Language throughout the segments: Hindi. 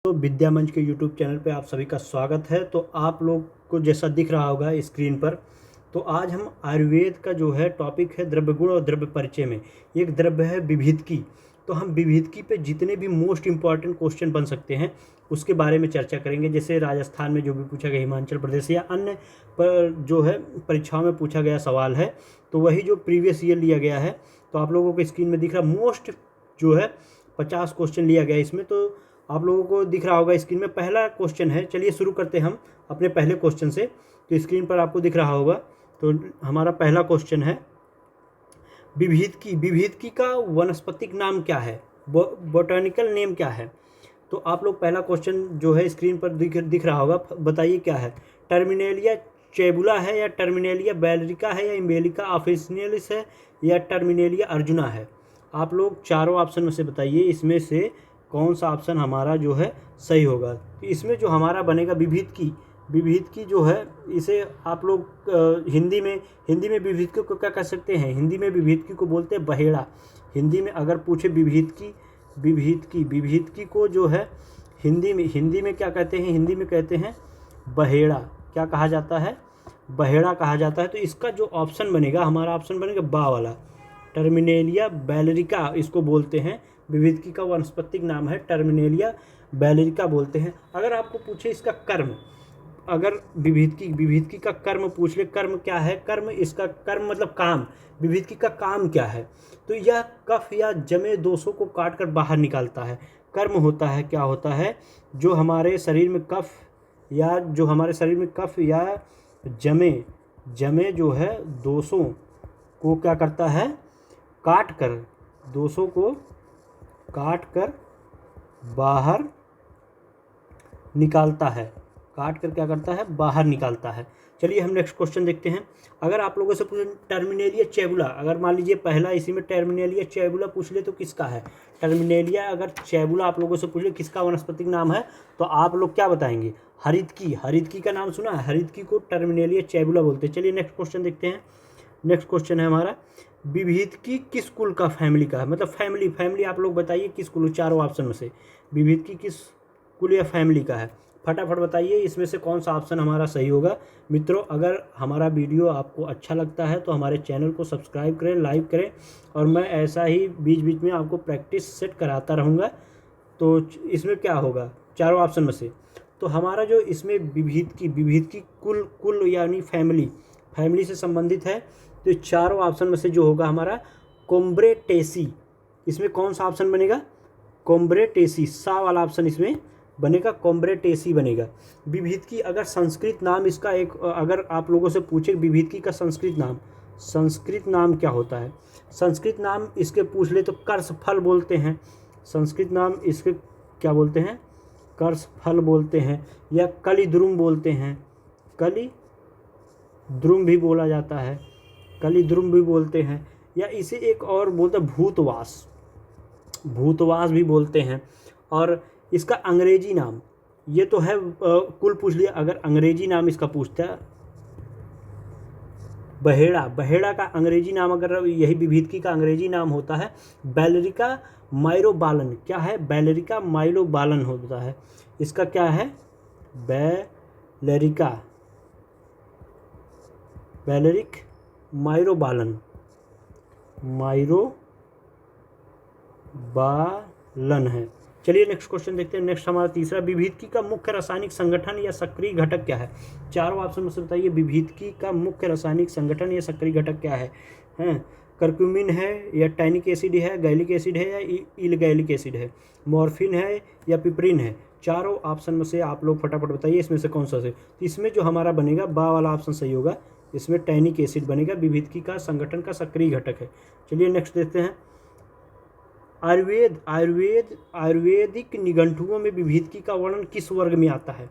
तो विद्या मंच के यूट्यूब चैनल पे आप सभी का स्वागत है। तो आप लोग को जैसा दिख रहा होगा स्क्रीन पर, तो आज हम आयुर्वेद का जो है टॉपिक है द्रव्य गुण और द्रव्य परिचय में एक द्रव्य है विविधकी। तो हम विविधकी पे जितने भी मोस्ट इम्पॉर्टेंट क्वेश्चन बन सकते हैं उसके बारे में चर्चा करेंगे। जैसे राजस्थान में जो भी पूछा गया, हिमाचल प्रदेश या अन्य पर जो है परीक्षाओं में पूछा गया सवाल है, तो वही जो प्रीवियस ईयर लिया गया है। तो आप लोगों को स्क्रीन में दिख रहा मोस्ट जो है 50 क्वेश्चन लिया गया इसमें। तो आप लोगों को दिख रहा होगा स्क्रीन में पहला क्वेश्चन है। चलिए शुरू करते हैं हम अपने पहले क्वेश्चन से। तो स्क्रीन पर आपको दिख रहा होगा, तो हमारा पहला क्वेश्चन है विविधकी। विविधकी का वनस्पतिक नाम क्या है, बोटैनिकल नेम क्या है? तो आप लोग पहला क्वेश्चन जो है स्क्रीन पर दिख रहा होगा, बताइए क्या है। टर्मिनेलिया चेबुला है, या टर्मिनेलिया बैलरिका है, या इम्बेलिका ऑफिसियलिस है, या टर्मिनेलिया अर्जुना है? आप लोग चारों ऑप्शन में से बताइए इसमें से कौन सा ऑप्शन हमारा जो है सही होगा। तो इसमें जो हमारा बनेगा विविधकी जो है, इसे आप लोग हिंदी में विविधकी को क्या कह सकते हैं? हिंदी में विविधकी को बोलते हैं बहेड़ा। हिंदी में अगर पूछे विविधकी को जो है हिंदी में क्या कहते हैं? हिंदी में कहते हैं बहेड़ा। क्या कहा जाता है? बहेड़ा कहा जाता है। तो इसका जो ऑप्शन बनेगा, हमारा ऑप्शन बनेगा बा वाला, टर्मिनेलिया बैलरिका इसको बोलते हैं। विविधकी का वानस्पतिक नाम है टर्मिनेलिया बैलरिका बोलते हैं। अगर आपको पूछे इसका कर्म, अगर विविधकी का कर्म पूछ ले, कर्म क्या है? कर्म, इसका कर्म मतलब काम। विविधकी का काम क्या है? तो यह कफ या जमे दोषों को काट कर बाहर निकालता है। कर्म होता है, क्या होता है? जो हमारे शरीर में कफ या जमे जो है दोषों को क्या करता है? दोषों को काट कर बाहर निकालता है। क्या करता है? बाहर निकालता है। चलिए हम नेक्स्ट क्वेश्चन देखते हैं। अगर आप लोगों से पूछे टर्मिनेलिया चेबुला, अगर मान लीजिए पहला इसी में टर्मिनेलिया चेबुला पूछ ले तो किसका है? टर्मिनेलिया अगर चेबुला आप लोगों से पूछ ले किसका वनस्पतिक नाम है, तो आप लोग क्या बताएंगे? हरितकी का नाम सुना है? हरितकी को टर्मिनेलिया चेबुला बोलते हैं। चलिए नेक्स्ट क्वेश्चन देखते हैं। नेक्स्ट क्वेश्चन है हमारा, विविधकी किस कुल का फैमिली का है? मतलब फैमिली आप लोग बताइए किस कुल, चारों ऑप्शन में से विविधकी किस कुल या फैमिली का है? फटाफट बताइए इसमें से कौन सा ऑप्शन हमारा सही होगा। मित्रों, अगर हमारा वीडियो आपको अच्छा लगता है तो हमारे चैनल को सब्सक्राइब करें, लाइक करें, और मैं ऐसा ही बीच बीच में आपको प्रैक्टिस सेट कराता रहूँगा। तो इसमें क्या होगा चारों ऑप्शन में से? तो हमारा जो इसमें विविधकी कुल यानी फैमिली से संबंधित है। तो चारों ऑप्शन में से जो होगा हमारा कोम्ब्रेटेसी। इसमें कौन सा ऑप्शन बनेगा? कोम्ब्रेटेसी, सा वाला ऑप्शन इसमें बनेगा, कोम्ब्रेटेसी बनेगा। विविधकी अगर संस्कृत नाम इसका एक, अगर आप लोगों से पूछे विविधकी का संस्कृत नाम क्या होता है? संस्कृत नाम इसके पूछ ले तो कर्षफल बोलते हैं। संस्कृत नाम इसके क्या बोलते हैं? कर्षफल बोलते हैं, या कलिद्रुम बोलते हैं। कलिद्रुम भी बोला जाता है, कलिद्रुम भी बोलते हैं, या इसे एक और बोलते हैं भूतवास भी बोलते हैं। और इसका अंग्रेजी नाम, ये तो है कुल पूछ लिया, अगर अंग्रेजी नाम इसका पूछता है बहेड़ा का अंग्रेजी नाम, अगर यही विविधकी का अंग्रेजी नाम होता है बैलरिका माइलोबालन। क्या है? बैलरिका माइलोबालन होता है। इसका क्या है? बैलरिक माइलोबालन है। चलिए नेक्स्ट क्वेश्चन देखते हैं। नेक्स्ट हमारा तीसरा, विविधकी का मुख्य रासायनिक संगठन या सक्रिय घटक क्या है? चारों ऑप्शन में से बताइए विविधकी का मुख्य रासायनिक संगठन या सक्रिय घटक क्या है? करक्यूमिन है, या टैनिक एसिड है, गैलिक एसिड है, या इलगैलिक एसिड है? मॉर्फिन है या पिपरिन है? चारों ऑप्शन में से आप लोग फटाफट बताइए इसमें से कौन सा सही। तो इसमें जो हमारा बनेगा बा वाला ऑप्शन सही होगा। इसमें टैनिक एसिड बनेगा, विविधकी का संगठन का सक्रिय घटक है। चलिए नेक्स्ट देखते हैं। आयुर्वेदिक निघंटुओं में विविधकी का वर्णन किस वर्ग में आता है?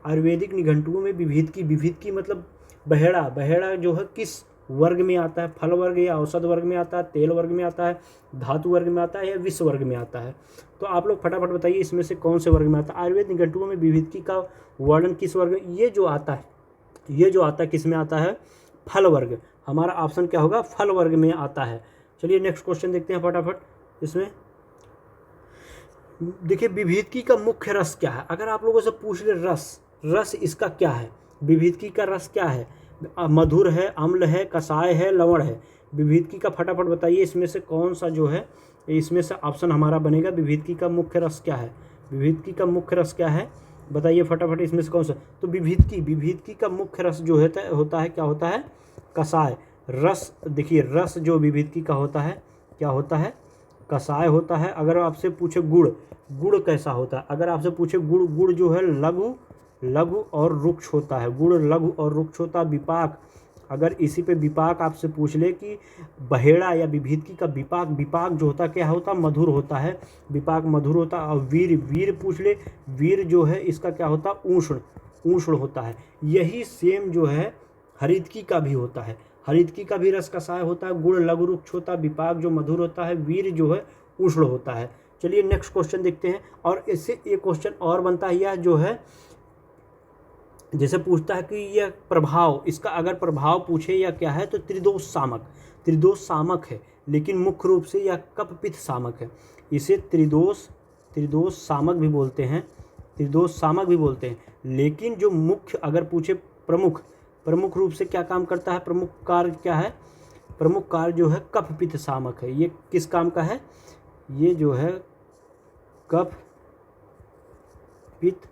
आयुर्वेदिक निघंटुओं में विविधकी मतलब बहेड़ा जो है किस वर्ग में आता है? फल वर्ग या औषध वर्ग में आता है, तेल वर्ग में आता है, धातु वर्ग में आता है, या विष वर्ग में आता है? तो आप लोग फटाफट बताइए इसमें से कौन से वर्ग में आता है? आयुर्वेद निघंटुओं में विविधकी का वर्णन किस वर्ग में? ये जो आता है किस में आता है? फल वर्ग। हमारा ऑप्शन क्या होगा? फल वर्ग में आता है। चलिए नेक्स्ट क्वेश्चन देखते हैं फटाफट। इसमें देखिए विभिदकी का मुख्य रस क्या है, अगर आप लोगों से पूछ ले रस इसका क्या है, विभिदकी का रस क्या है, मधुर है, अम्ल है, कषाय है, लवण है, विभिदकी का फटाफट बताइए इसमें से कौन सा जो है, इसमें से ऑप्शन हमारा बनेगा विभिदकी का मुख्य रस क्या है, विभिदकी का मुख्य रस क्या है बताइए फटाफट इसमें से कौन सा। तो विभिदकी का मुख्य रस जो होता है क्या होता है, कषाय रस। देखिए रस जो विभिदकी का होता है क्या होता है, कषाय होता है। अगर आपसे पूछे गुड़ कैसा होता है, अगर आपसे पूछे गुड़ जो है लघु और रुक्ष होता है, गुड़ लघु और रुक्ष होता है। विपाक, अगर इसी पे विपाक आपसे पूछ ले कि बहेड़ा या विभिदकी का विपाक जो होता है क्या होता है, मधुर होता है, विपाक मधुर होता है। और वीर पूछ ले, वीर जो है इसका क्या होता है, ऊष्ण होता है। यही सेम जो है हरितकी का भी होता है, हरितकी का भी रस कषाय होता है, गुड़ लघु रुक्ष होता है, विपाक जो मधुर होता है, वीर जो है उष्ण होता है। चलिए नेक्स्ट क्वेश्चन देखते हैं। और इससे एक क्वेश्चन और बनता है, यह जो है जैसे पूछता है कि यह प्रभाव, इसका अगर प्रभाव पूछे या क्या है तो त्रिदोष सामक है, लेकिन मुख्य रूप से यह कफ पित्त सामक है। इसे त्रिदोष सामक भी बोलते हैं, लेकिन जो मुख्य अगर पूछे प्रमुख रूप से क्या काम करता है, प्रमुख कार्य क्या है, प्रमुख कार्य जो है कफ पित्त सामक है। ये किस काम का है, ये जो है कफ पित्त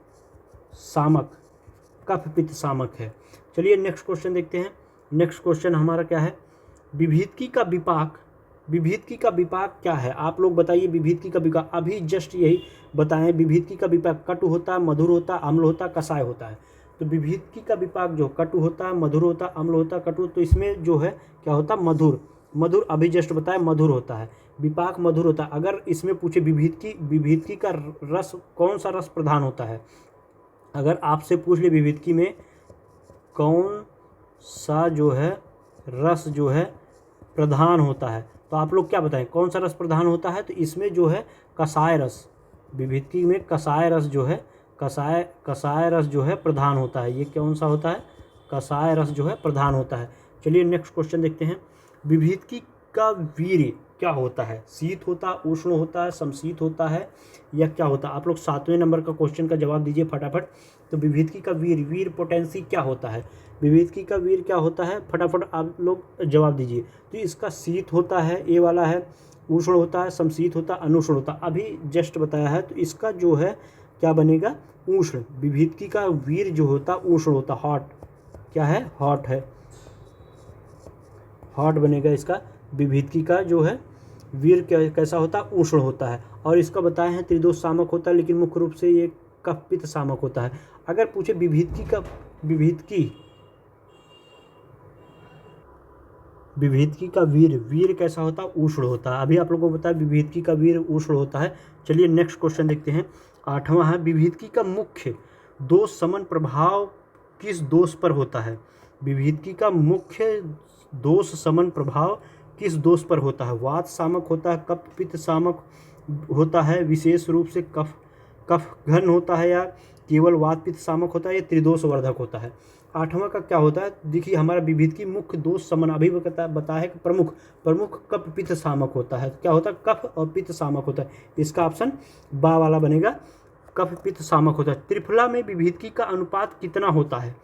सामक है। चलिए नेक्स्ट क्वेश्चन देखते हैं। नेक्स्ट क्वेश्चन हमारा क्या है, विभिदकी का विपाक क्या है, आप लोग बताइए। विभिदकी का विपाक अभी जस्ट यही बताएं, विभिदकी का विपाक कटु होता है, मधुर होता है, अम्ल होता है, कषाय होता है। तो विभिदकी का विपाक जो कटु होता है, मधुर होता है, अम्ल होता है, कटु, तो इसमें जो है क्या होता है, मधुर अभी जस्ट बताया मधुर होता है, विपाक मधुर होता है। अगर इसमें पूछे विभिदकी का रस कौन सा रस प्रधान होता है, अगर आपसे पूछ ले विभिदकी में कौन सा जो है रस जो है प्रधान होता है, तो आप लोग क्या बताएं कौन सा रस प्रधान होता है। तो इसमें जो है कषाय रस, विभिदकी में कषाय रस जो है कषाय रस जो है प्रधान होता है। ये कौन सा होता है, कषाय रस जो है प्रधान होता है। चलिए नेक्स्ट क्वेश्चन देखते हैं। विभिदकी का वीर्य क्या होता है, शीत होता है, उष्ण होता है, समशीत होता है, या क्या होता है। आप लोग 7वें नंबर का क्वेश्चन का जवाब दीजिए फटाफट। तो विभिदकी का वीर पोटेंसी क्या होता है, विभिदकी का वीर क्या होता है, फटाफट आप लोग जवाब दीजिए। तो इसका शीत होता है, ये वाला है, उष्ण होता है, समशीत होता है, अनुष्ण होता है, अभी जस्ट बताया है। तो इसका जो है क्या बनेगा, उष्ण। विभिदकी का वीर जो होता उष्ण होता, हॉट, क्या है, हॉट है, हॉट बनेगा इसका। विभिदकी का जो है वीर कैसा होता है, उष्ण होता है। और इसका बताए हैं त्रिदोष सामक होता है, लेकिन मुख्य रूप से ये कफ पित्त सामक होता है। अगर पूछे विभिदकी का वीर कैसा होता है, उष्ण होता है। अभी आप लोगों को बताया विभिदकी का वीर उष्ण होता है। चलिए नेक्स्ट क्वेश्चन देखते हैं। 8वां है, विभिदकी का मुख्य दोष समन प्रभाव किस दोष पर होता है, विभिदकी का मुख्य दोष समन प्रभाव किस दोष पर होता है। वात सामक होता है, कफ पित्त सामक होता है, विशेष रूप से कफ घन होता है, या केवल वात पित्त सामक होता है, या त्रिदोष वर्धक होता है। 8वां का क्या होता है, देखिए हमारा विभिदकी मुख्य दोष समन अभी बताया है कि प्रमुख कफ पित्त सामक होता है। क्या होता है, कफ और पित्त सामक होता है। इसका ऑप्शन बा वाला बनेगा, कफ पित्त सामक होता है। त्रिफला में विभिदकी का अनुपात कितना होता है,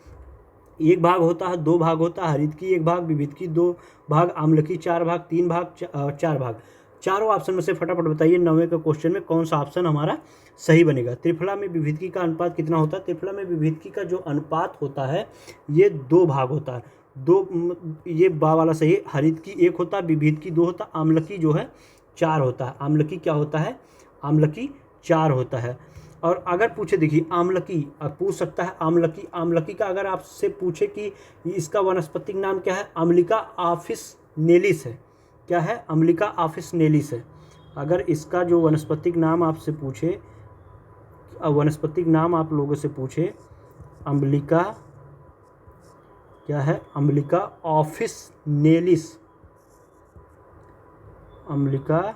1 भाग होता है, 2 भाग होता है, हरितकी 1 भाग, विभिदकी 2 भाग, आम्लकी 4 भाग, 3 भाग, 4 भाग। चारों ऑप्शन में से फटाफट बताइए 9वें के क्वेश्चन में कौन सा ऑप्शन हमारा सही बनेगा। त्रिफला में विभिदकी का अनुपात कितना होता है, त्रिफला में विभिदकी का जो अनुपात होता है ये 2 भाग होता है, 2, ये बा वाला सही है। हरितकी 1 होता है, विभिदकी 2 होता है, आम्लकी जो है 4 होता है। आम्लकी क्या होता है, आम्लकी 4 होता है। और अगर पूछे, देखिए आम्लकी पूछ सकता है, आम्लकी का अगर आपसे पूछे कि इसका वानस्पतिक नाम क्या है, अम्लिका ऑफिसनेलिस है। क्या है, अम्लिका ऑफिसनेलिस है। अगर इसका जो वनस्पतिक नाम आपसे पूछे, वनस्पतिक नाम आप लोगों से पूछे, अम्लिका क्या है, अम्लिका ऑफिसनेलिस, अम्लिका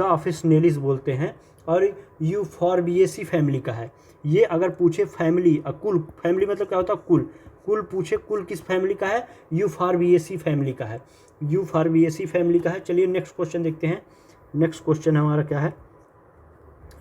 ऑफिसनेलिस बोलते हैं। और यूफॉर्बिएसी फैमिली का है ये। अगर पूछे फैमिली, कुल, फैमिली मतलब क्या होता है, कुल, कुल पूछे, कुल किस फैमिली का है? यूफॉर्बिएसी फैमिली का है, यूफॉर्बिएसी फैमिली का है। चलिए नेक्स्ट क्वेश्चन देखते हैं। नेक्स्ट क्वेश्चन हमारा क्या है,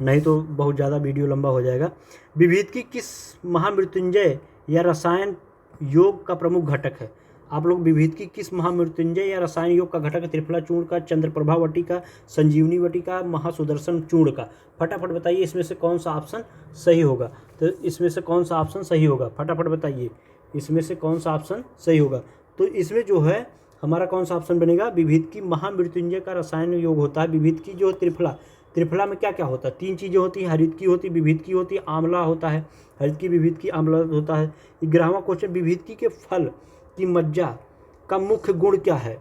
नहीं तो बहुत ज़्यादा वीडियो लंबा हो जाएगा। विभीदकी किस महामृत्युंजय या रसायन योग का प्रमुख घटक है? आप लोग विभीदकी किस महामृत्युंजय या रसायन योग का घटक है? त्रिफला चूर्ण का, चंद्रप्रभा वटी का, संजीवनी वटी का, महासुदर्शन चूर्ण का? फटाफट बताइए इसमें से कौन सा ऑप्शन सही होगा। तो इसमें से कौन सा ऑप्शन सही होगा, फटाफट बताइए इसमें से कौन सा ऑप्शन सही होगा। तो इसमें जो है हमारा कौन सा ऑप्शन बनेगा? विभीदकी महामृत्युंजय का रसायन योग होता है। विभीदकी जो त्रिफला, त्रिफला में क्या क्या होता है? 3 चीज़ें होती हैं, हरितकी होती है, विभीदकी होती है, आंवला होता है। हरितकी, विभीदकी, आंवला होता है। 11वां क्वेश्चन, विभीदकी के फल की मज्जा का मुख्य गुण क्या है?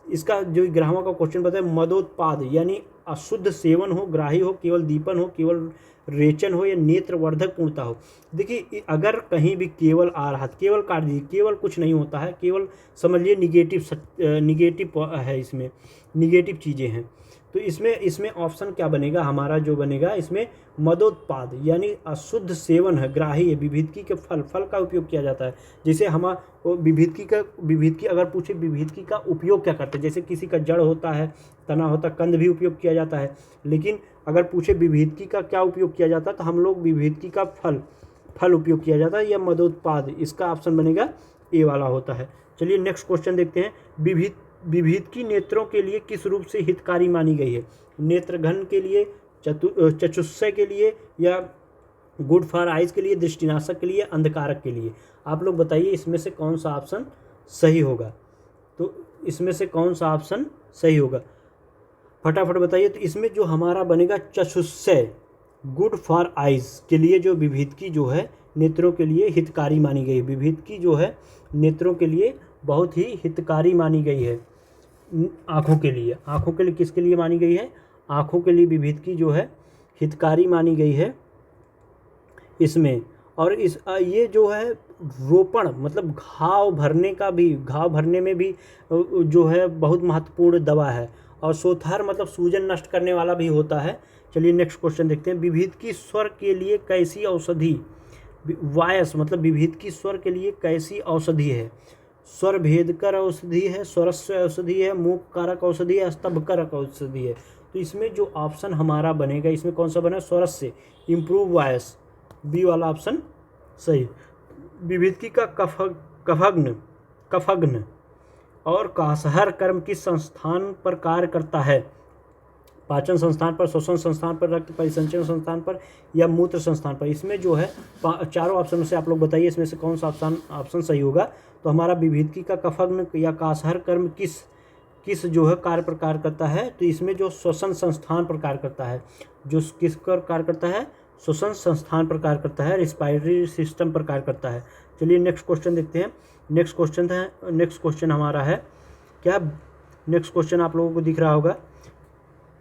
इसका जो 11वां का क्वेश्चन बताए, मदोत्पाद यानी अशुद्ध सेवन हो, ग्राही हो, केवल दीपन हो, केवल रेचन हो या नेत्रवर्धक पूर्णता हो। देखिए अगर कहीं भी केवल आ रहा, केवल काट दीजिए, केवल कुछ नहीं होता है, केवल समझिए निगेटिव है, इसमें निगेटिव चीज़ें हैं। तो इसमें ऑप्शन क्या बनेगा हमारा? जो बनेगा इसमें मदोत्पाद यानी अशुद्ध सेवन है, ग्राही है। विभीदकी के फल का उपयोग किया जाता है। जैसे विभीदकी अगर पूछे विभीदकी का उपयोग क्या करते हैं, जैसे किसी का जड़ होता है, तना होता है, कंद भी उपयोग किया जाता है। लेकिन अगर पूछे विभीदकी का क्या उपयोग किया जाता है, तो हम लोग विभीदकी का फल उपयोग किया जाता है या मदोत्पाद। इसका ऑप्शन बनेगा ए वाला होता है। चलिए नेक्स्ट क्वेश्चन देखते हैं। विभीदकी नेत्रों के लिए किस रूप से हितकारी मानी गई है? नेत्रघन के लिए, चक्षुष्य के लिए, या गुड फॉर आइज के लिए, दृष्टिनाशक के लिए, अंधकारक के लिए? आप लोग बताइए इसमें से कौन सा ऑप्शन सही होगा। तो इसमें से कौन सा ऑप्शन सही होगा, फटाफट बताइए। तो इसमें जो हमारा बनेगा चक्षुष्य, गुड फॉर आइज के लिए जो विभीदकी जो है नेत्रों के लिए हितकारी मानी गई। विभीदकी जो है नेत्रों के लिए बहुत ही हितकारी मानी गई है। आँखों के लिए किसके लिए मानी गई है? आँखों के लिए विभीदकी जो है हितकारी मानी गई है इसमें। और ये जो है रोपण मतलब घाव भरने में भी जो है बहुत महत्वपूर्ण दवा है। और सोथार मतलब सूजन नष्ट करने वाला भी होता है। चलिए नेक्स्ट क्वेश्चन देखते हैं। विभीदकी स्वर के लिए कैसी औषधि, वायस मतलब विभीदकी स्वर के लिए कैसी औषधि है? स्वर भेदकर औषधि है, स्वरस्व औषधि है, मूक कारक औषधि है, स्तंभ कारक औषधि है? तो इसमें जो ऑप्शन हमारा बनेगा इसमें कौन सा बना? स्वरस्य, इम्प्रूव वॉइस, बी वाला ऑप्शन सही। विभीदकी का कफग्न और कासहर कर्म किस संस्थान पर कार्य करता है? पाचन संस्थान पर, श्वसन संस्थान पर, रक्त परिसंचरण संस्थान पर, या मूत्र संस्थान पर? इसमें जो है चारों ऑप्शन में से आप लोग बताइए इसमें से कौन सा ऑप्शन सही होगा। तो हमारा विभीदकी का कफग्न या कासहर कर्म किस जो है कार्य पर कार्य करता है? तो इसमें जो श्वसन संस्थान पर कार्य करता है, जो किस पर कार्य करता है? श्वसन संस्थान पर कार्य करता है, रिस्पायरेटरी सिस्टम पर कार्य करता है। चलिए नेक्स्ट क्वेश्चन देखते हैं। नेक्स्ट क्वेश्चन हमारा है क्या? नेक्स्ट क्वेश्चन आप लोगों को दिख रहा होगा।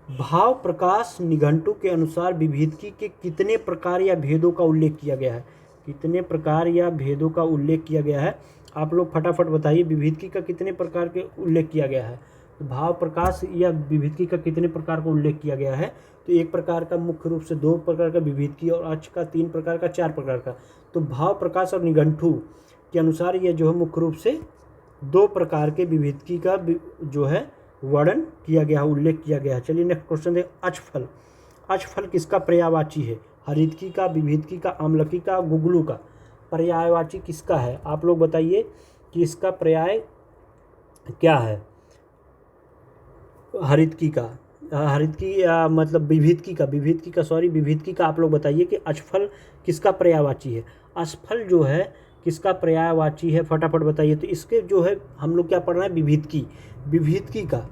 भाव प्रकाश निघंटु के अनुसार विभीदकी के कितने प्रकार या भेदों का उल्लेख किया गया है? कितने प्रकार या भेदों का उल्लेख किया गया है? आप लोग फटाफट बताइए विभीदकी का कितने प्रकार के उल्लेख किया गया है? तो भाव प्रकाश या विभीदकी का कितने प्रकार का उल्लेख किया गया है? तो एक प्रकार का, मुख्य रूप से 2 प्रकार का विभीदकी, और अक्ष का 3 प्रकार का, 4 प्रकार का। तो भाव प्रकाश और निघंटु के अनुसार ये जो है मुख्य रूप से 2 प्रकार के विभीदकी का जो है वर्णन किया गया है, उल्लेख किया गया है। चलिए नेक्स्ट क्वेश्चन देखें। अक्षफल, अक्षफल किसका पर्यायवाची है? हरितकी का, विभीदकी का, आम्लकी का, गुगलू का? पर्यायवाची किसका है? आप लोग बताइए कि इसका पर्याय क्या है? हरितकी मतलब विभीदकी का आप लोग बताइए कि अक्षफल किसका पर्यायवाची है? अक्षफल जो है किसका पर्यायवाची है, फटाफट बताइए। तो इसके जो है हम लोग क्या पढ़ रहे हैं? विभीदकी का,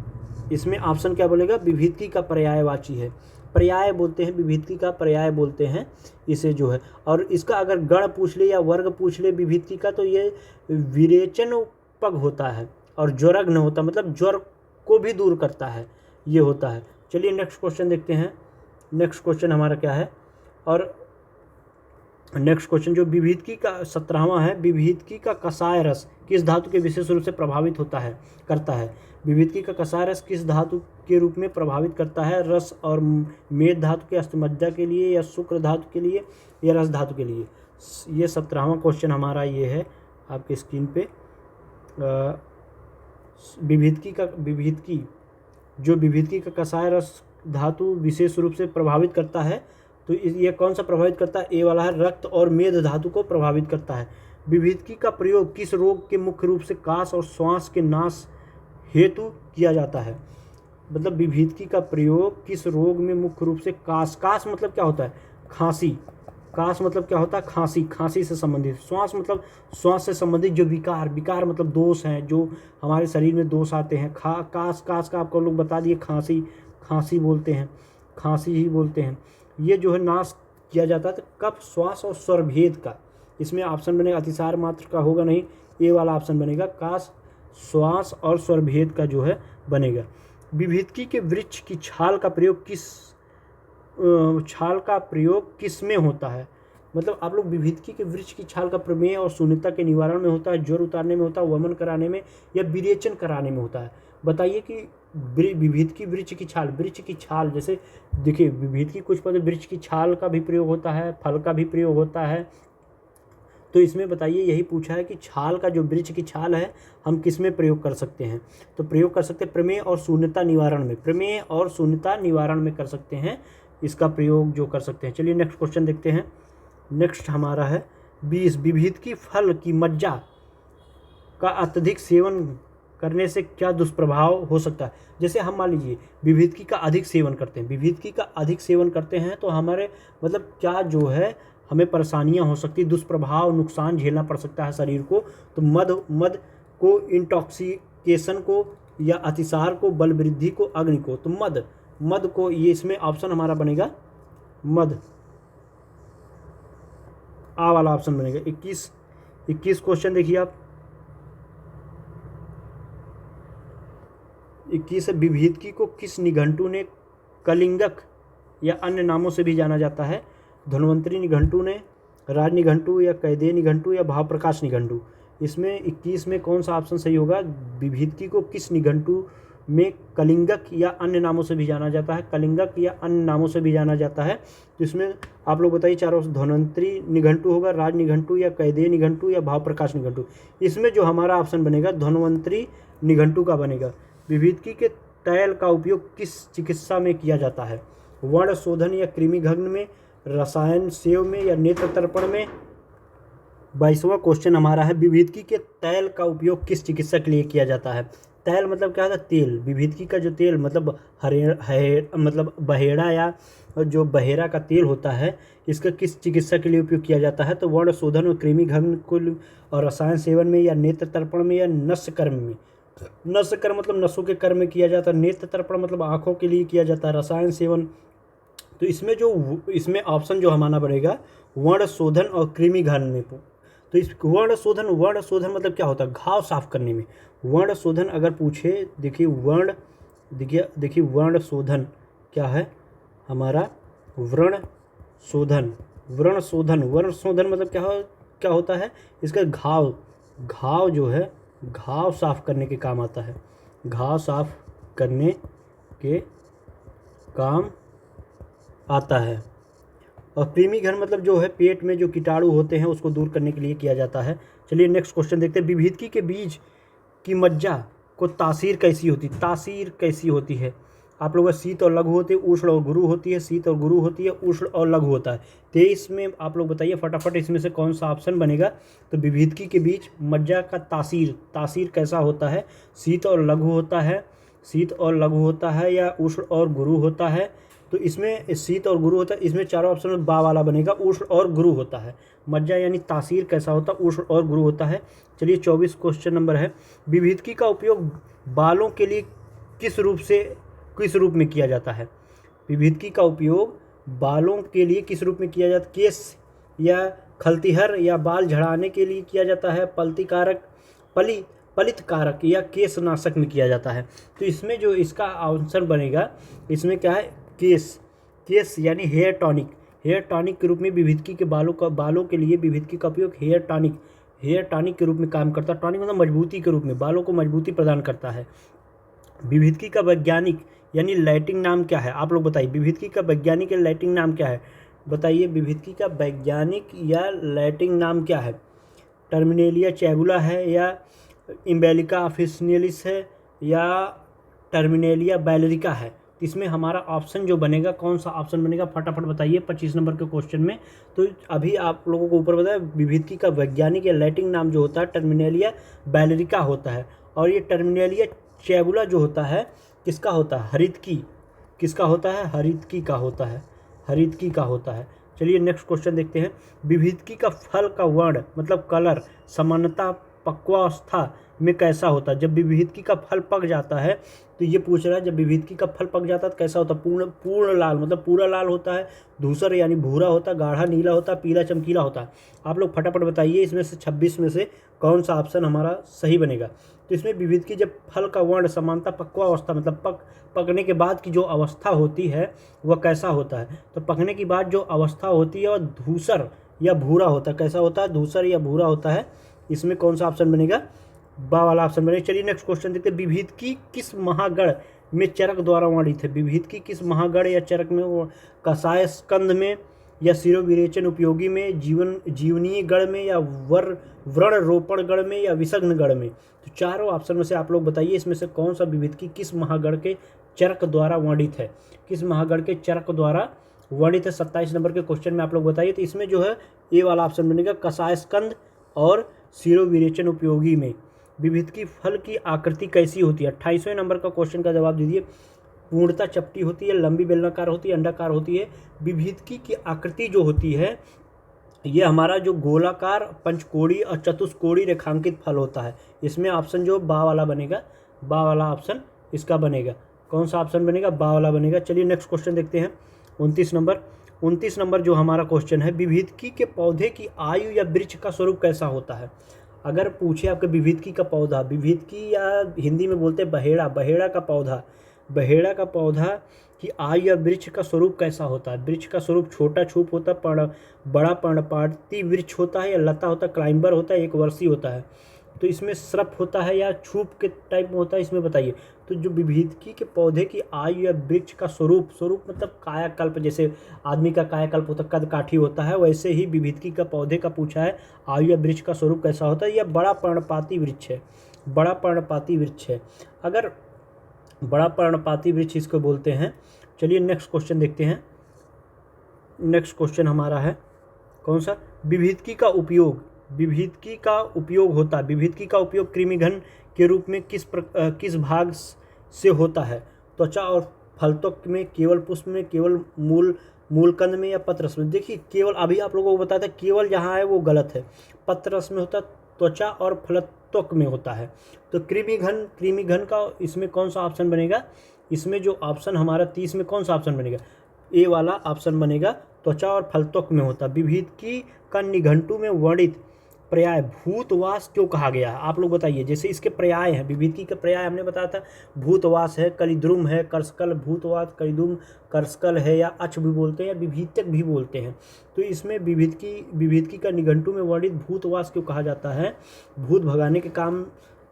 इसमें ऑप्शन क्या बोलेगा? विभीदकी का पर्यायवाची है। पर्याय बोलते हैं, विभीदकी का पर्याय बोलते हैं इसे जो है। और इसका अगर गण पूछ ले या वर्ग पूछ ले विभीदकी का, तो ये विरेचनोपग होता है और ज्वरग्न होता है, मतलब ज्वर को भी दूर करता है, ये होता है। चलिए नेक्स्ट क्वेश्चन देखते हैं। नेक्स्ट क्वेश्चन हमारा क्या है? और नेक्स्ट क्वेश्चन जो विभीदकी का 17वां है। विभीदकी का कषाय रस किस धातु के विशेष रूप से प्रभावित करता है? विभीदकी का कषाय रस किस धातु के रूप में प्रभावित करता है? रस और मेद धातु के अष्टमज्जा के लिए, या शुक्र धातु के लिए, या रस धातु के लिए? ये 17वां क्वेश्चन हमारा ये है। आपके स्क्रीन पे विभिदकी जो विभिदकी का कसाय रस धातु विशेष रूप से प्रभावित करता है, तो ये कौन सा प्रभावित करता है? ए वाला है, रक्त और मेद धातु को प्रभावित करता है। विभिदकी का प्रयोग किस रोग के मुख्य रूप से काश और श्वास के नाश हेतु किया जाता है? मतलब विभिदकी का प्रयोग किस रोग में मुख्य रूप से काश मतलब क्या होता है? खांसी। काश मतलब क्या होता है? खांसी, खांसी से संबंधित। श्वास मतलब श्वास से संबंधित जो विकार मतलब दोष हैं, जो हमारे शरीर में दोष आते हैं। काश का आपको लोग बता दिए, खांसी बोलते हैं, खांसी ही बोलते हैं। ये जो है नाश किया जाता है तो कफ, श्वास और स्वरभेद का। इसमें ऑप्शन बनेगा, अतिसार मात्र का होगा नहीं, ये वाला ऑप्शन बनेगा, काश, श्वास और स्वरभेद का जो है बनेगा। विभिदकी के वृक्ष की छाल का प्रयोग किस में होता है? मतलब आप लोग विभिदकी के वृक्ष की छाल का प्रमेय और शून्यता के निवारण में होता है, ज्वर उतारने में होता है, वमन कराने में या विरेचन कराने में होता है। बताइए कि विभिदकी वृक्ष की छाल जैसे देखिए, विभिदकी कुछ पौधे वृक्ष की छाल का भी प्रयोग होता है, फल का भी प्रयोग होता है। तो इसमें बताइए, यही पूछा है कि छाल का जो वृक्ष की छाल है हम किस में प्रयोग कर सकते हैं? तो प्रयोग कर सकते हैं प्रमेय और शून्यता निवारण में, प्रमेय और शून्यता निवारण में कर सकते हैं, इसका प्रयोग जो कर सकते हैं। चलिए नेक्स्ट क्वेश्चन देखते हैं। नेक्स्ट हमारा है 20, विभिदकी फल की मज्जा का अत्यधिक सेवन करने से क्या दुष्प्रभाव हो सकता है? जैसे हम मान लीजिए विभिदकी का अधिक सेवन करते हैं, तो हमारे मतलब क्या जो है हमें परेशानियां हो सकती, दुष्प्रभाव, नुकसान झेलना पड़ सकता है शरीर को। तो मद को, इंटॉक्सिकेशन को या अतिसार को, बल वृद्धि को, अग्नि को। तो मद को, ये इसमें ऑप्शन हमारा बनेगा मद, आ वाला ऑप्शन बनेगा। 21 क्वेश्चन देखिए आप। 21 विभिदकी को किस निघंटु ने कलिंगक या अन्य नामों से भी जाना जाता है? धन्वंतरी निघंटु ने, राज निघंटु या कैदेय निघंटु या भाव प्रकाश निघंटु। इसमें 21 में कौन सा ऑप्शन सही होगा? विभिदकी को किस निघंटु में कलिंगक या अन्य नामों से भी जाना जाता है? कलिंगक या अन्य नामों से भी जाना जाता है। तो इसमें आप लोग बताइए चारों, धन्वंतरी निघंटु होगा, राज निघंटु या कैदेय निघंटु या भाव प्रकाश निघंटु। इसमें जो हमारा ऑप्शन बनेगा धन्वंतरी निघंटु का बनेगा। विभिदकी के तैल का उपयोग किस चिकित्सा में किया जाता है? वर्ण शोधन या कृमिघग्न में, रसायन सेव में या नेत्र तर्पण में? 22वां क्वेश्चन हमारा है, विभिदकी के तैल का उपयोग किस चिकित्सा के लिए किया जाता है? तैल मतलब क्या होता है? तेल। विभिदकी का जो तेल मतलब मतलब बहेड़ा या जो बहेरा का तेल होता है, इसका किस चिकित्सा के लिए उपयोग किया जाता है? तो वर्ण शोधन और कृमिघग्न कुल और रसायन सेवन में या नेत्र तर्पण में या नस्य कर्म में। नस्य कर्म मतलब नसों के कर्म में किया जाता है, नेत्र तर्पण मतलब आँखों के लिए किया जाता है, रसायन सेवन। तो इसमें ऑप्शन जो हमारा बनेगा वर्ण शोधन और कृमिघग्न में। तो इस वर्ण शोधन मतलब क्या होता है? घाव साफ करने में। वर्ण शोधन अगर पूछे, देखिए वर्ण शोधन क्या है हमारा? व्रण शोधन मतलब क्या होता है? इसका घाव जो है, घाव साफ करने के काम आता है, घाव साफ करने के काम आता है। और कृमिघग्न मतलब जो है पेट में जो कीटाणु होते हैं उसको दूर करने के लिए किया जाता है। चलिए नेक्स्ट क्वेश्चन देखते हैं। विभिदकी के बीज की मज्जा को तासीर कैसी होती है? आप लोगों का शीत और लघु होती है, उष्ण और गुरु होती है, शीत और गुरु होती है, उष्ण और लघु होता है। 23 में आप लोग बताइए फटाफट इसमें से कौन सा ऑप्शन बनेगा? तो विभिदकी के बीच मज्जा का तासीर कैसा होता है? शीत और लघु होता है या उष्ण और गुरु होता है? तो इसमें शीत और गुरु होता है, इसमें चारों ऑप्शन में बा वाला बनेगा, उष्ण और गुरु होता है। मज्जा यानी तासीर कैसा होता है? उष्ण और गुरु होता है। चलिए 24 क्वेश्चन नंबर है, विभिदकी का उपयोग बालों के लिए किस रूप में किया जाता है? विभिदकी का उपयोग बालों के लिए किस रूप में किया जाता है? केश या खलतिहर या बाल झड़ाने के लिए किया जाता है? पलित कारक या केशनाशक में किया जाता है। तो इसमें जो इसका आंसर बनेगा, इसमें क्या है? केश यानी हेयर टॉनिक के रूप में विभिदकी के बालों के लिए विभिदकी का उपयोग हेयर टॉनिक के रूप में काम करता है। टॉनिक मतलब मजबूती के रूप में, बालों को मजबूती प्रदान करता है। विभिदकी का वैज्ञानिक यानी लैटिन नाम क्या है? आप लोग बताइए, विभिदकी का वैज्ञानिक या लैटिन नाम क्या है? बताइए, विभिदकी का वैज्ञानिक या लैटिन नाम क्या है? टर्मिनेलिया चैबुला है, या इम्बेलिका ऑफिशियलिस है, या टर्मिनेलिया बैलेरिका है। तो इसमें हमारा ऑप्शन जो बनेगा, कौन सा ऑप्शन बनेगा, फटाफट बताइए 25 नंबर के क्वेश्चन में। तो अभी आप लोगों को ऊपर बताया विविधकी का वैज्ञानिक या लैटिन नाम जो होता है टर्मिनेलिया बैलेरिका होता है, और ये टर्मिनेलिया चैबुला जो होता है किसका होता है, हरितकी, किसका होता है, हरितकी का होता है, हरितकी का होता है। चलिए नेक्स्ट क्वेश्चन देखते हैं। विविधकी का फल का वर्ण मतलब कलर सामान्यतः पक्वावस्था में कैसा होता है। जब विविधकी का फल पक जाता है, तो ये पूछ रहा है जब विविधकी का फल पक जाता है तो कैसा होता है, पूर्ण लाल मतलब पूरा लाल होता है, धूसर यानी भूरा होता है, गाढ़ा नीला होता है, पीला चमकीला होता है। आप लोग फटाफट बताइए इसमें से 26 में से कौन सा ऑप्शन हमारा सही बनेगा। तो इसमें विविधकी जब फल का वर्ण समानता पक्वावस्था मतलब पकने के बाद की जो अवस्था होती है वह कैसा होता है। तो पकने के बाद जो अवस्था होती है वह धूसर या भूरा होता है। कैसा होता है, धूसर या भूरा होता है। इसमें कौन सा ऑप्शन बनेगा, बा वाला ऑप्शन बनेगा। चलिए नेक्स्ट क्वेश्चन देखते हैं। विविधकी किस महागण में चरक द्वारा वर्णित है। विविधकी किस महागण या चरक में, कषाय स्कंध में, या शिरोविरेचन उपयोगी में, जीवनीय गण में, या व्रण रोपण गण में, या विषग्न गण में। तो चारों ऑप्शन में से आप लोग बताइए इसमें से कौन सा विविधकी किस महागण के चरक द्वारा वर्णित है, किस महागण के चरक द्वारा वर्णित है। 27 नंबर के क्वेश्चन में आप लोग बताइए। तो इसमें जो है ए वाला ऑप्शन बनेगा, कषाय स्कंध और शिरोविरेचन उपयोगी में। विविधकी फल की आकृति कैसी होती है। 28वें नंबर का क्वेश्चन का जवाब दीजिए। पूर्णतः चपटी होती है, लंबी बेलनाकार होती है, अंडाकार होती है। विविधकी की आकृति जो होती है ये हमारा जो गोलाकार, पंचकोड़ी और चतुष्कोणी रेखांकित फल होता है। इसमें ऑप्शन जो बा वाला बनेगा, बा वाला ऑप्शन इसका बनेगा। कौन सा ऑप्शन बनेगा, बा वाला बनेगा। चलिए नेक्स्ट क्वेश्चन देखते हैं। 29 नंबर जो हमारा क्वेश्चन है, विविधकी के पौधे की आयु या वृक्ष का स्वरूप कैसा होता है। अगर पूछे आपके विविधकी का पौधा, विविधकी या हिंदी में बोलते हैं बहेड़ा, बहेड़ा का पौधा, बहेड़ा का पौधा की आयु या वृक्ष का स्वरूप कैसा होता है। वृक्ष का स्वरूप छोटा छूप होता है, बड़ा पर्णपाती वृक्ष होता है, या लता होता है, क्लाइंबर होता है, एक वर्षीय होता है। तो इसमें श्रप होता है या छूप के टाइप में होता है, इसमें बताइए। तो जो विविधकी के पौधे की आयु या वृक्ष का स्वरूप मतलब कायाकल्प, जैसे आदमी का कायाकल्प होता है, कद काठी होता है, वैसे ही विविधकी का पौधे का पूछा है आयु या वृक्ष का स्वरूप कैसा होता है। यह बड़ा पर्णपाती वृक्ष है, बड़ा पर्णपाती वृक्ष है। अगर बड़ा पर्णपाती वृक्ष इसको बोलते हैं। चलिए नेक्स्ट क्वेश्चन देखते हैं। नेक्स्ट क्वेश्चन हमारा है कौन सा, विविधकी का उपयोग, विविधकी का उपयोग होता है। विविधकी का उपयोग कृमिघन के रूप में किस भाग से होता है। त्वचा और फलत्वक में, केवल पुष्प में, केवल मूलकंद में, या पत्ररस में। देखिए केवल, अभी आप लोगों को बताया था केवल जहाँ है वो गलत है। पत्ररस में होता है, त्वचा और फलत्वक में होता है। तो कृमिघन का इसमें कौन सा ऑप्शन बनेगा। इसमें जो ऑप्शन हमारा 30 में कौन सा ऑप्शन बनेगा, ए वाला ऑप्शन बनेगा, त्वचा और फलत्वक में होता है। विविधकी का निघंटु में वर्णित पर्याय भूतवास क्यों कहा गया है, आप लोग बताइए। जैसे इसके पर्याय हैं, विविधकी के पर्याय हमने बताया था, भूतवास है, कलिद्रुम है, करस्कल, भूतवास, कलिद्रुम, करस्कल है, या अक्ष भी बोलते हैं, या विविधक भी बोलते हैं। तो इसमें विविधकी का निघंटु में वर्णित भूतवास क्यों कहा जाता है। भूत भगाने के काम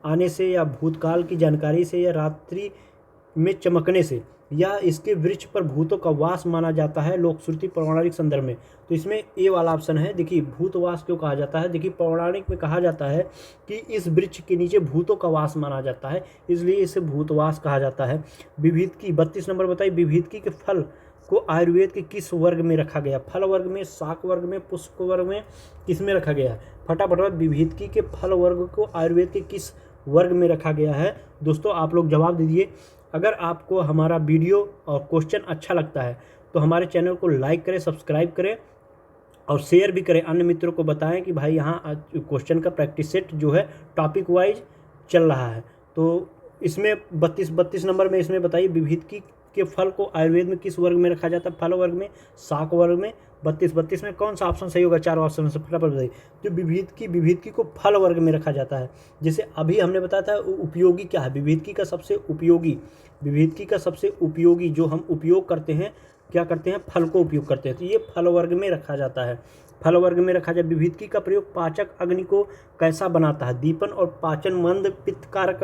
आने से, या भूतकाल की जानकारी से, या रात्रि में चमकने से, या इसके वृक्ष पर भूतों का वास माना जाता है लोक श्रुति पौराणिक संदर्भ में। तो इसमें ए वाला ऑप्शन है। देखिए भूतवास क्यों कहा जाता है, देखिए पौराणिक में कहा जाता है कि इस वृक्ष के नीचे भूतों का वास माना जाता है, इसलिए इसे भूतवास कहा जाता है। विविधकी 32 नंबर बताइए, विविधकी के फल को आयुर्वेद के किस वर्ग में रखा गया। फल वर्ग में, शाक वर्ग में, पुष्प वर्ग में, किस में रखा गया है। फटाफट विविधकी के फल वर्ग को आयुर्वेद के किस वर्ग में रखा गया है। दोस्तों आप लोग जवाब दीजिए। अगर आपको हमारा वीडियो और क्वेश्चन अच्छा लगता है तो हमारे चैनल को लाइक करें, सब्सक्राइब करें और शेयर भी करें, अन्य मित्रों को बताएं कि भाई यहाँ क्वेश्चन का प्रैक्टिस सेट जो है टॉपिक वाइज चल रहा है। तो इसमें 32 नंबर में इसमें बताइए, विविधकी के फल को आयुर्वेद में किस वर्ग में रखा जाता है। फल वर्ग में, शाक वर्ग में, 32 में कौन सा ऑप्शन सही होगा, चारों ऑप्शन में से फटाफट बताइए। तो विविधकी को फल वर्ग में रखा जाता है। जैसे अभी हमने बताया था उपयोगी क्या है, विविधकी का सबसे उपयोगी जो हम उपयोग करते हैं, क्या करते हैं, फल को उपयोग करते हैं, तो ये फल वर्ग में रखा जाता है। फल वर्ग में रखा जाए। विविधकी का प्रयोग पाचक अग्नि को कैसा बनाता है। दीपन और पाचन, मंद पित्तकारक,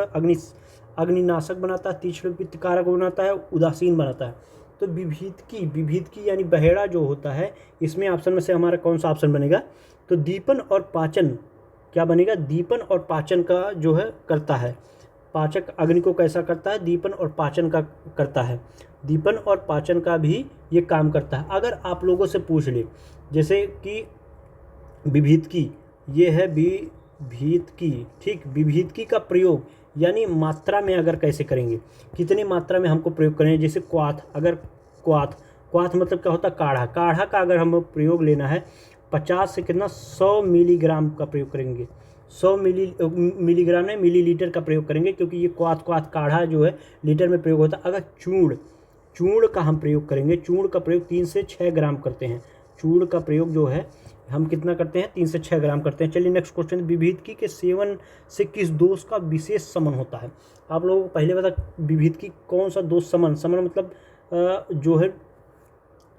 अग्निनाशक बनाता है, तीक्ष्ण पित्तकारक बनाता है, उदासीन बनाता है। तो विविधकी यानी बहेड़ा जो होता है, इसमें ऑप्शन में से हमारा कौन सा ऑप्शन बनेगा। तो दीपन और पाचन क्या बनेगा, दीपन और पाचन का जो है करता है। पाचक अग्नि को कैसा करता है, दीपन और पाचन का करता है। दीपन और पाचन का भी ये काम करता है। अगर आप लोगों से पूछ ले जैसे कि विभीतकी, ये है विभीतकी, ठीक, विभीतकी का प्रयोग यानी मात्रा में अगर कैसे करेंगे, कितनी मात्रा में हमको प्रयोग करें। जैसे क्वाथ, अगर क्वाथ मतलब क्या होता है, काढ़ा। काढ़ा का अगर हम प्रयोग लेना है 50 से कितना 100 मिलीग्राम का प्रयोग करेंगे। 100 मिलीग्राम नहीं, मिलीलीटर का प्रयोग करेंगे, क्योंकि ये क्वाथ काढ़ा जो है लीटर में प्रयोग होता है। अगर चूर्ण का हम प्रयोग करेंगे, चूर्ण का प्रयोग 3 से 6 ग्राम करते हैं। चूर्ण का प्रयोग जो है हम कितना करते हैं, 3 से 6 ग्राम करते हैं। चलिए नेक्स्ट क्वेश्चन, विभीतकी के सेवन से किस दोष का विशेष समन होता है। आप लोगों को पहले बता, विभीतकी कौन सा दोष समन मतलब जो है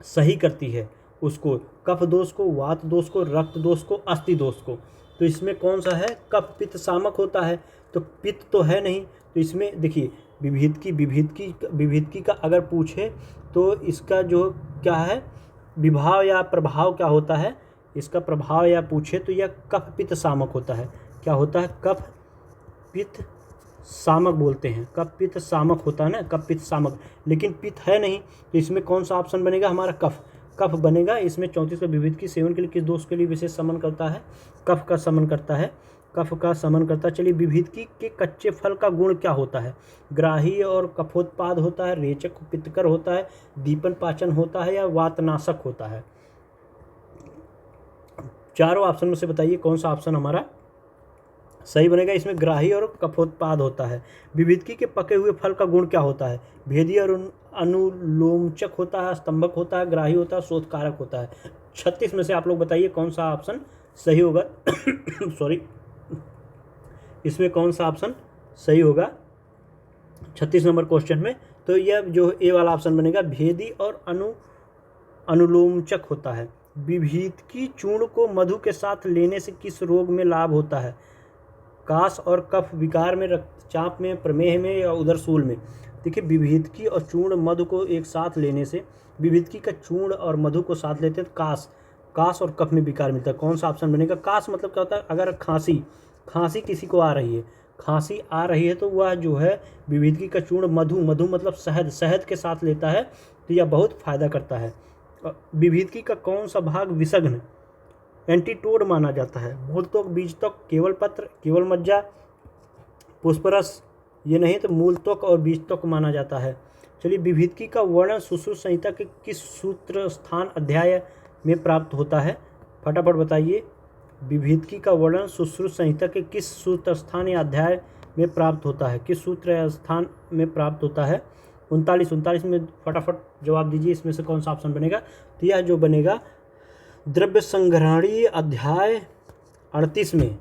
सही करती है उसको, कफ दोष को, वात दोष को, रक्त दोष को, अस्थि दोष को। तो इसमें कौन सा है, कफ पित्त सामक होता है, तो पित्त तो है नहीं। तो इसमें देखिए विभीतकी का अगर पूछे तो इसका जो क्या है विभाव या प्रभाव क्या होता है, इसका प्रभाव या पूछे तो यह कफ पित्त सामक होता है। क्या होता है, कफ पित्त सामक बोलते हैं, कफ पित्त सामक होता है ना, कफ पित्त सामक, लेकिन पित्त है नहीं। तो इसमें कौन सा ऑप्शन बनेगा, हमारा कफ बनेगा। इसमें 34 का विभीतकी सेवन के लिए किस दोष के लिए विशेष समन करता है, कफ का समन करता है, कफ का समन करता है। चलिए विभीतकी के कच्चे फल का गुण क्या होता है, ग्राही और कफोत्पाद होता है, रेचक पित्तकर होता है, दीपन पाचन होता है, या वातनाशक होता है। चारों ऑप्शन में से बताइए कौन सा ऑप्शन हमारा सही बनेगा। इसमें ग्राही और कफोत्पाद होता है। विभीतकी के पके हुए फल का गुण क्या होता है, भेदी और अनुलोमचक होता है, स्तंभक होता है, ग्राही होता है, शोधकारक होता है। 36 में से आप लोग बताइए कौन सा ऑप्शन सही होगा सॉरी, इसमें कौन सा ऑप्शन सही होगा 36 नंबर क्वेश्चन में। तो यह जो ए वाला ऑप्शन बनेगा, भेदी और अनुलोमचक होता है। विभीतकी चूर्ण को मधु के साथ लेने से किस रोग में लाभ होता है, काश और कफ विकार में, रक्तचाप में, प्रमेह में, या उदरशूल में। देखिए विभीतकी और चूर्ण मधु को एक साथ लेने से, विभीतकी का चूर्ण और मधु को साथ लेते हैं तो काश और कफ में विकार मिलता है। कौन सा ऑप्शन बनेगा, काश मतलब क्या होता है, अगर खांसी किसी को आ रही है, खांसी आ रही है तो वह जो है विभीतकी का चूर्ण मधु मतलब शहद के साथ लेता है तो यह बहुत फायदा करता है। विभीतकी का कौन सा भाग विषघ्न एंटीटोड माना जाता है, मूलत्वक, बीजत्वक, केवल पत्र, केवल मज्जा, पुष्परस, ये नहीं तो मूलत्वक और बीजत्वक माना जाता है। चलिए विभीतकी का वर्णन सुश्रुत संहिता के किस सूत्र स्थान अध्याय में प्राप्त होता है, फटाफट बताइए। विभीतकी का वर्णन सुश्रुत संहिता के किस सूत्र स्थान या अध्याय में प्राप्त होता है, किस सूत्र या स्थान में प्राप्त होता है। 39 में फटाफट जवाब दीजिए, इसमें से कौन सा ऑप्शन बनेगा। तो यह जो बनेगा द्रव्य संग्रहणी अध्याय 38 में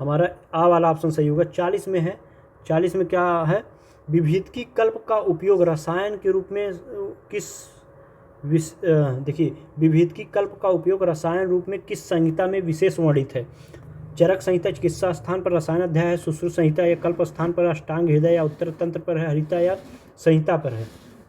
हमारा आ वाला ऑप्शन सही होगा। 40 में है, 40 में क्या है, विभीतकी कल्प का उपयोग रसायन के रूप में देखिए विभीतकी कल्प का उपयोग रसायन रूप में किस संहिता में विशेष वर्णित है। चरक संहिता चिकित्सा स्थान पर रसायन अध्याय है, सुश्रुत संहिता या कल्प स्थान पर, अष्टांग हृदय या उत्तर तंत्र पर है, हरिता या संहिता पर है।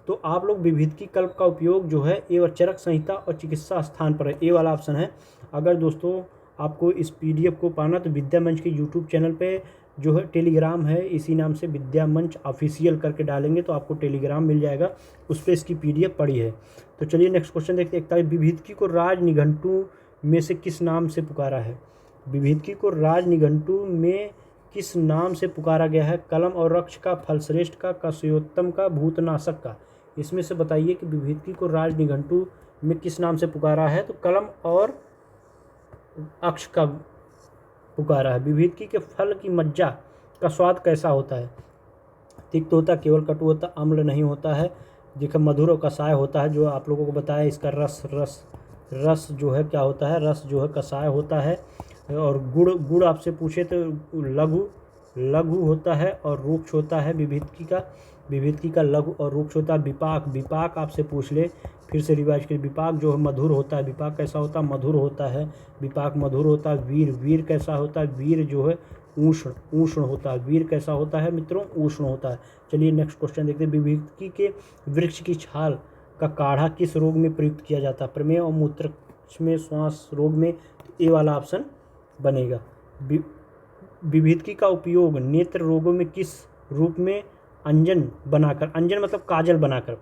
तो आप लोग विभीतकी कल्प का उपयोग जो है ए चरक संहिता और चिकित्सा स्थान पर है, ए वाला ऑप्शन है। अगर दोस्तों आपको इस PDF को पाना तो विद्या मंच के YouTube चैनल पे जो है टेलीग्राम है, इसी नाम से विद्या मंच ऑफिशियल करके डालेंगे तो आपको टेलीग्राम मिल जाएगा, उस पर इसकी PDF पड़ी है। तो चलिए नेक्स्ट क्वेश्चन देखते हैं। 41 विभीतकी को राज निघंटु में से किस नाम से पुकारा है, विभीतकी को राज निघंटु में किस नाम से पुकारा गया है, कलम और रक्ष का, फलश्रेष्ठ का, कस्योत्तम का, भूतनाशक का। इसमें से बताइए कि विभीतकी को राज निघंटु में किस नाम से पुकारा है। तो कलम और अक्ष का पुकारा है। विभीतकी के फल की मज्जा का स्वाद कैसा होता है, तिक्त होता है, केवल कटु होता है, अम्ल नहीं होता है, देखिए मधुर और कषाय होता है, जो आप लोगों को बताया। इसका रस जो है क्या होता है, रस जो है कषाय होता है। और गुड़ आपसे पूछे तो लघु होता है और रूक्ष होता है। विभीतकी का लघु और रूक्ष होता है। विपाक आपसे पूछ ले, फिर से रिवाइज करें। विपाक जो है मधुर होता है, विपाक कैसा होता है, मधुर होता है, विपाक मधुर होता है। वीर कैसा होता है, वीर जो है उष्ण होता है, वीर कैसा होता है मित्रों, उष्ण होता है। चलिए नेक्स्ट क्वेश्चन देखते हैं। विभीतकी के वृक्ष की छाल का काढ़ा किस रोग में प्रयुक्त किया जाता है, प्रमेह और मूत्र में, श्वास रोग में। तो ए वाला ऑप्शन बनेगा। विभीदकी का उपयोग नेत्र रोगों में किस रूप में अंजन बनाकर, अंजन मतलब काजल बनाकर,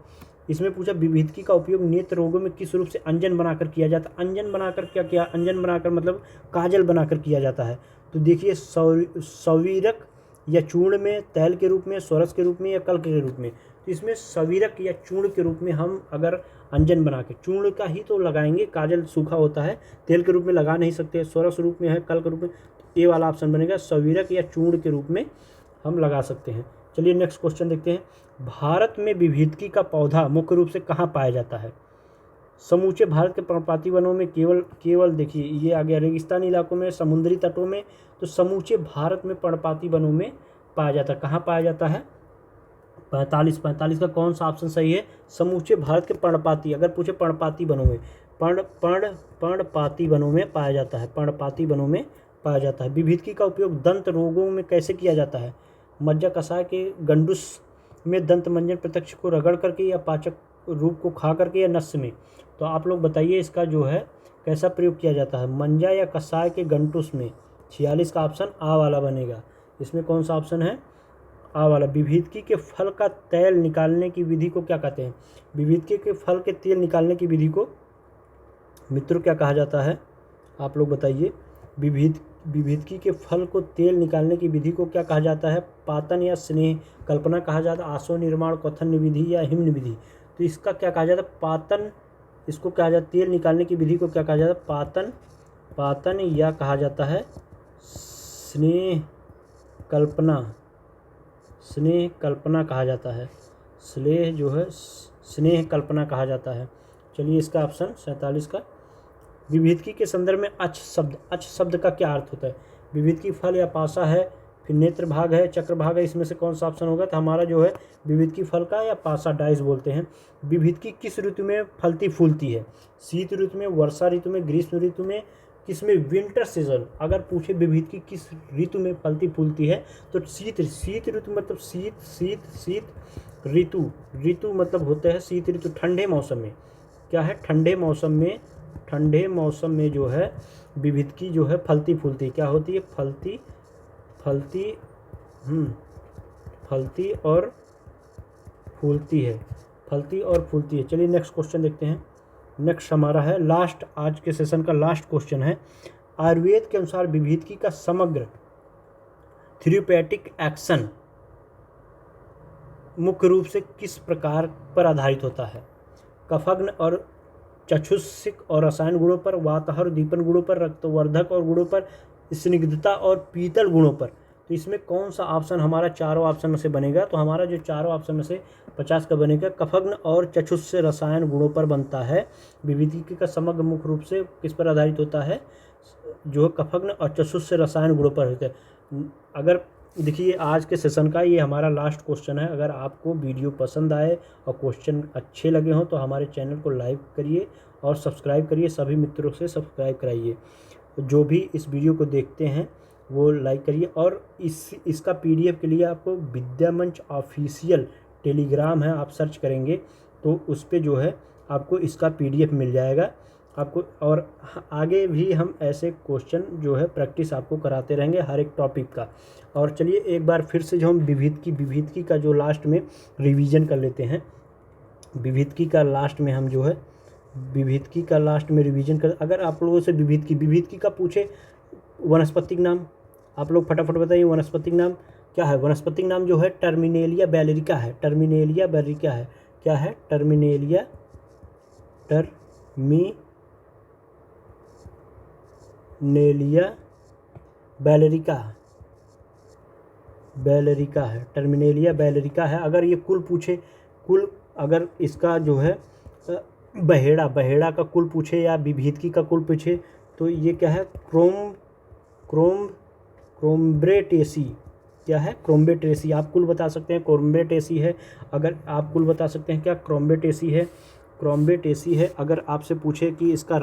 इसमें पूछा विभीदकी का उपयोग नेत्र रोगों में किस रूप से अंजन बनाकर किया जाता है। अंजन बनाकर क्या किया, अंजन बनाकर मतलब काजल बनाकर किया जाता है। तो देखिए सवीरक या चूर्ण में, तैल के रूप में, स्वरस के रूप में या कल्क के रूप में। तो इसमें सवीरक या चूर्ण के रूप में हम अगर अंजन बना के, चूर्ण का ही तो लगाएंगे, काजल सूखा होता है, तेल के रूप में लगा नहीं सकते, स्वरस रूप में है, कल्क के रूप में, तो ये वाला ऑप्शन बनेगा, सवीरक या चूर्ण के रूप में हम लगा सकते हैं। चलिए नेक्स्ट क्वेश्चन देखते हैं। भारत में विभीदकी का पौधा मुख्य रूप से कहाँ पाया जाता है। समूचे भारत के पर्णपाती वनों में, केवल देखिए ये आ गया रेगिस्तानी इलाकों में, समुद्री तटों में, तो समूचे भारत में पर्णपाती वनों में पाया जाता है। कहाँ पाया जाता है, 45 का कौन सा ऑप्शन सही है, समूचे भारत के पर्णपाती, अगर पूछे पर्णपाती वनों में, पर्णपाती वनों में पाया जाता है, पर्णपाती वनों में पाया जाता है। विभीदकी का उपयोग दंत रोगों में कैसे किया जाता है। मज्जा कषाय के गंडूस में दंत मंजन प्रत्यक्ष को रगड़ करके या पाचक रूप को खा करके या नस्य में। तो आप लोग बताइए इसका जो है कैसा प्रयोग किया जाता है। मंजा या कषाय के गंटूस में, 46 का ऑप्शन आ वाला बनेगा। इसमें कौन सा ऑप्शन है, आ वाला। विभीदकी के फल का तेल निकालने की विधि को क्या कहते हैं। विभीदकी के फल के तेल निकालने की विधि को मित्रों क्या कहा जाता है, आप लोग बताइए। विभीदकी के फल को तेल निकालने की विधि को क्या कहा जाता है, पातन या स्नेह कल्पना कहा जाता है, आसो निर्माण, क्वथन विधि या हिमन विधि। तो इसका क्या कहा जाता है, पातन, इसको क्या जाता है, तेल निकालने की विधि को क्या कहा जाता है, पातन या कहा जाता है स्नेह कल्पना कहा जाता है। स्नेह कल्पना कहा जाता है। चलिए इसका ऑप्शन 47 का। विभीदकी के संदर्भ में अच्छ शब्द का क्या अर्थ होता है। विभीदकी फल या पासा है, फिर नेत्र भाग है, चक्र भाग है, इसमें से कौन सा ऑप्शन होगा। तो हमारा जो है विभीदकी फल का या पासा, डाइस बोलते हैं। विभीदकी किस ऋतु में फलती फूलती है, शीत ऋतु में, वर्षा ऋतु में, ग्रीष्म ऋतु में, किसमें, विंटर सीजन। अगर पूछे विभीदकी किस ऋतु में फलती फूलती है तो शीत ऋतु मतलब शीत ऋतु मतलब होता है शीत ऋतु, ठंडे मौसम में। क्या है, ठंडे मौसम में जो है विभीदकी जो है फलती फूलती क्या होती है, फलती और फूलती है। चलिए नेक्स्ट क्वेश्चन देखते हैं। नेक्स्ट हमारा है लास्ट, आज के सेशन का लास्ट क्वेश्चन है। आयुर्वेद के अनुसार विभीदकी का समग्र थेरेप्यूटिक एक्शन मुख्य रूप से किस प्रकार पर आधारित होता है। कफग्न और चक्षुषिक और रसायन गुणों पर, वातहर दीपन गुणों पर, रक्तवर्धक और गुणों पर, स्निग्धता और पीतल गुणों पर। तो इसमें कौन सा ऑप्शन हमारा चारों ऑप्शन में से बनेगा। तो हमारा जो चारों ऑप्शन में से 50 का बनेगा, कफग्न और चक्षुष से रसायन गुणों पर बनता है। विभीदकी का समग्र मुख्य रूप से किस पर आधारित होता है, जो कफग्न और चक्षुष से रसायन गुणों पर होता है। अगर देखिए आज के सेशन का ये हमारा लास्ट क्वेश्चन है। अगर आपको वीडियो पसंद आए और क्वेश्चन अच्छे लगे हों तो हमारे चैनल को लाइक करिए और सब्सक्राइब करिए, सभी मित्रों से सब्सक्राइब कराइए। जो भी इस वीडियो को देखते हैं वो लाइक करिए। और इसका PDF के लिए आपको विद्या मंच ऑफिशियल टेलीग्राम है, आप सर्च करेंगे तो उस पर जो है आपको इसका PDF मिल जाएगा आपको। और आगे भी हम ऐसे क्वेश्चन जो है प्रैक्टिस आपको कराते रहेंगे हर एक टॉपिक का। और चलिए एक बार फिर से जो हम विभीदकी का जो लास्ट में रिवीजन कर लेते हैं। विभीदकी का लास्ट में हम जो है रिवीजन कर। अगर आप लोगों से विभीदकी का पूछे वनस्पतिक नाम, आप लोग फटाफट बताइए वनस्पतिक नाम क्या है। वनस्पतिक नाम जो है टर्मिनेलिया बैलेरिका है। क्या है, टर्मिनेलिया बैलेरिका है। अगर ये कुल पूछे, अगर इसका जो है बहेड़ा का कुल पूछे या विभीदकी का कुल पूछे तो ये क्या है, क्रोम्ब्रेटेसी। क्या है, क्रोम्ब्रेटेसी। आप कुल बता सकते हैं क्रोम्ब्रेटेसी है। अगर आप कुल बता सकते हैं क्या क्रोम्ब्रेटेसी है। अगर आपसे पूछे कि इसका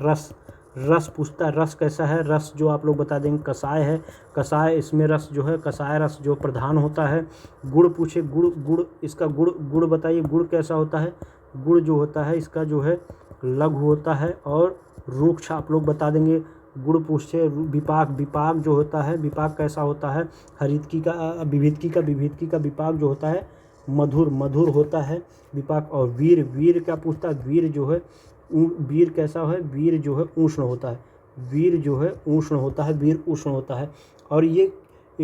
रस पूछता है, रस कैसा है, रस जो आप लोग बता देंगे कषाय है। कषाय, इसमें रस जो है कषाय रस जो प्रधान होता है। गुड़ पूछे, गुड़ इसका गुड़ बताइए, गुड़ कैसा होता है। गुड़ जो होता है इसका जो है लघु होता है। और रूक्ष आप लोग बता देंगे, गुण पूछे, विपाक, विपाक जो होता है, विपाक कैसा होता है, हरितकी का विभिदकी का विपाक जो होता है मधुर, मधुर होता है विपाक। और वीर, वीर क्या पूछता है, वीर जो है वीर कैसा है, वीर जो है उष्ण होता है, वीर जो है उष्ण होता है, वीर उष्ण होता है। और ये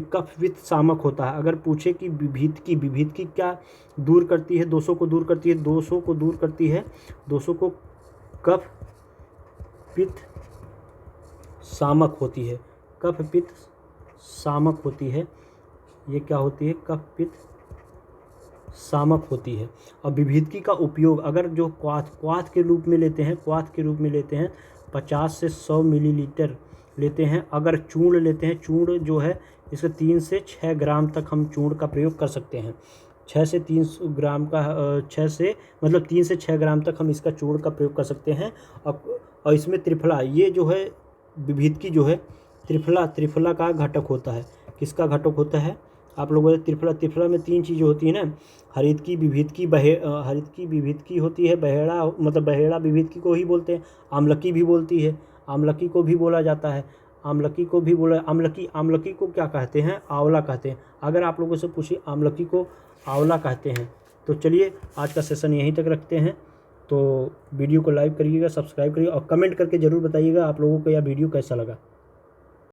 कफ पित्त सामक होता है। अगर पूछे कि विभिदकी, विभिदकी क्या दूर करती है, दोषों को दूर करती है, दोषों को दूर करती है, दोषों को कफ पित्त सामक होती है, कफ पित्त सामक होती है। ये क्या होती है, कफ पित्त सामक होती है। और विभिदकी का उपयोग अगर जो क्वाथ के रूप में लेते हैं, क्वाथ के रूप में लेते हैं 50 से 100 मिलीलीटर लेते हैं। अगर चूर्ण लेते हैं, चूर्ण जो है इसका 3 से 6 ग्राम तक हम चूर्ण का प्रयोग कर सकते हैं। 6 से 3 ग्राम का 6 से मतलब 3 से 6 ग्राम तक हम इसका चूर्ण का प्रयोग कर सकते हैं। और इसमें त्रिफला, ये जो है विभिदकी जो है त्रिफला का घटक होता है। किसका घटक होता है आप लोगों ने, त्रिफला में 3 चीज़ें होती हैं ना, हरितकी, विभिदकी, हरितकी विभिदकी होती है, बहेड़ा मतलब बहेड़ा विभिदकी को ही बोलते हैं, आम्लकी भी बोलती है, आम्लकी को भी बोला जाता है, आम्लकी को भी बोला, आम्लकी को क्या कहते हैं, आंवला कहते हैं। अगर आप लोगों से पूछिए आम्लकी को आंवला कहते हैं। तो चलिए आज का सेशन यहीं तक रखते हैं। तो वीडियो को लाइक करिएगा, सब्सक्राइब करिएगा और कमेंट करके ज़रूर बताइएगा आप लोगों को यह वीडियो कैसा लगा।